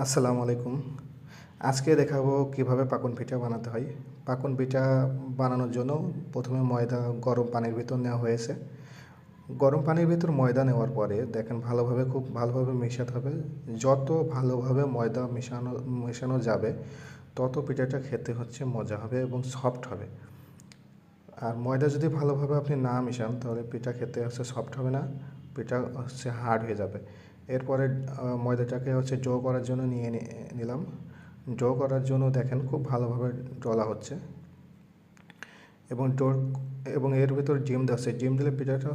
আসসালামু আলাইকুম। আজকে দেখাবো কিভাবে পাকন পিঠা বানাতে হয়। পাকন পিঠা বানানোর জন্য প্রথমে ময়দা গরম পানির ভিতর নেওয়া হয়েছে। গরম পানির ভিতর ময়দা নেওয়ার পরে দেখেন ভালোভাবে খুব ভালোভাবে মেশাতে হবে। যত ভালোভাবে ময়দা মেশানো যাবে তত পিঠাটা খেতে হচ্ছে মজা হবে এবং সফট হবে। আর ময়দা যদি ভালোভাবে আপনি না মেশান তাহলে পিঠা খেতে হচ্ছে সফট হবে না, পিঠা হচ্ছে হার্ড হয়ে যাবে। এরপরে ময়দাটাকে হচ্ছে ডো করার জন্য নিলাম। ডো করার জন্য দেখেন খুব ভালোভাবে ডলা হচ্ছে এবং এবং এর ভিতর ডিম দেওয়া আছে। ডিম দিলে পিঠাটা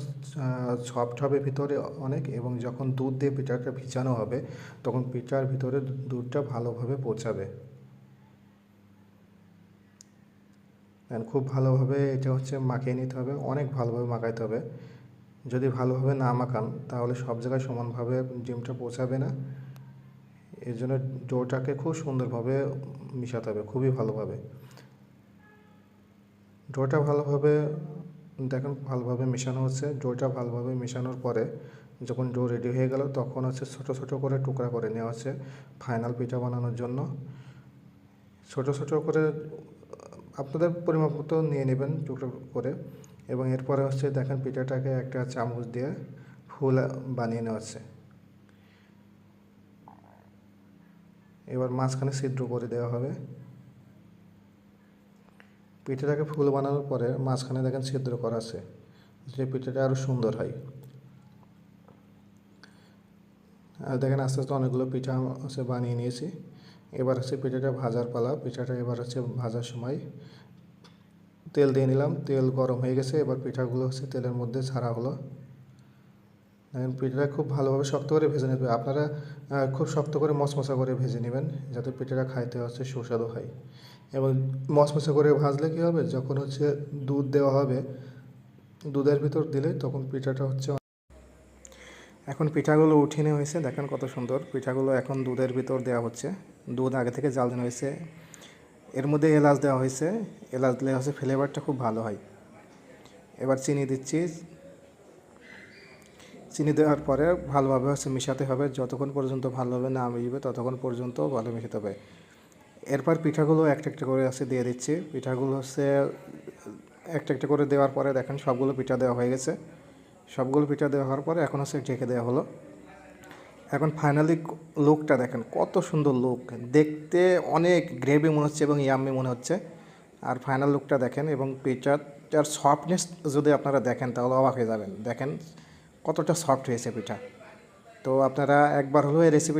সফট হবে ভিতরে অনেক, এবং যখন দুধ দিয়ে পিঠাটা ভিজানো হবে তখন পিঠার ভিতরে দুধটা ভালোভাবে পৌঁছাবে। খুব ভালোভাবে এটা হচ্ছে মাখিয়ে নিতে হবে, অনেক ভালোভাবে মাখাইতে হবে। যদি ভালোভাবে না মাখান তাহলে সব জায়গায় সমানভাবে ডিমটা পৌঁছাবে না। এর জন্য ডোটাকে খুব সুন্দরভাবে মিশাতে হবে, খুবই ভালোভাবে। ডোটা ভালোভাবে দেখুন ভালোভাবে মেশানো হচ্ছে। ডোটা ভালোভাবে মেশানোর পরে যখন ডো রেডি হয়ে গেল তখন হচ্ছে ছোটো ছোটো করে টুকরা করে নেওয়া হচ্ছে ফাইনাল পিঠা বানানোর জন্য। ছোটো ছোটো করে আপনাদের পরিমাপ মতো নিয়ে নেবেন টুকরো করে, এবং এরপরে হচ্ছে দেখেন পিঠাটাকে একটা চামচ দিয়ে ফুল বানিয়ে নেওয়া হচ্ছে। এবার মাঝখানে ছিদ্র করে দেওয়া হবে। পিঠাটাকে ফুল বানানোর পরে মাঝখানে দেখেন ছিদ্র করা আছে, যে পিঠাটা আরও সুন্দর হয়। আর দেখেন আস্তে আস্তে অনেকগুলো পিঠা হচ্ছে বানিয়ে নিয়েছি। এবার হচ্ছে পিঠাটা ভাজার পালা। পিঠাটা এবার হচ্ছে ভাজার সময় তেল দিয়ে নিলাম, তেল গরম হয়ে গেছে। এবার পিঠাগুলো হচ্ছে তেলের মধ্যে ছাড়া হলো। দেখেন পিঠাটা খুব ভালোভাবে শক্ত করে ভেজে নেবে আপনারা, খুব শক্ত করে মচমচা করে ভেজে নেবেন যাতে পিঠাটা খাইতে হচ্ছে সুস্বাদু হয়। এবং মচমচা করে ভাজলে কী হবে, যখন হচ্ছে দুধ দেওয়া হবে দুধের ভিতর দিলে তখন পিঠাটা হচ্ছে। এখন পিঠাগুলো উঠিয়ে নেওয়া হয়েছে, দেখেন কত সুন্দর। পিঠাগুলো এখন দুধের ভিতর দেওয়া হচ্ছে। দুধ আগে থেকে জাল দেওয়া হয়েছে, এর মধ্যে এলাচ দেওয়া হয়েছে। এলাচ দিলে হচ্ছে ফ্লেভারটা খুব ভালো হয়। এবার চিনি দিচ্ছি। চিনি দেওয়ার পরে ভালোভাবে হচ্ছে মেশাতে হবে, যতক্ষণ পর্যন্ত ভালোভাবে না মিশবে ততক্ষণ পর্যন্ত ভালো মেশাতে হবে। এরপর পিঠাগুলো একটা একটা করে হচ্ছে দিয়ে দিচ্ছি। পিঠাগুলো হচ্ছে একটা একটা করে দেওয়ার পরে দেখেন সবগুলো পিঠা দেওয়া হয়ে গেছে। সবগুলো পিঠা দেওয়া হওয়ার পরে এখন হচ্ছে ঢেকে দেওয়া হলো। এখন ফাইনালি লুকটা দেখেন কত সুন্দর লুক, দেখতে অনেক গ্রেভি মনে হচ্ছে এবং ইয়াম্মি মনে হচ্ছে। আর ফাইনাল লুকটা দেখেন, এবং পিঠাটার সফটনেস যদি আপনারা দেখেন তাহলে অবাক হয়ে যাবেন। দেখেন কতটা সফট হয়েছে পিঠা। তো আপনারা একবার হলেও এই রেসিপিটা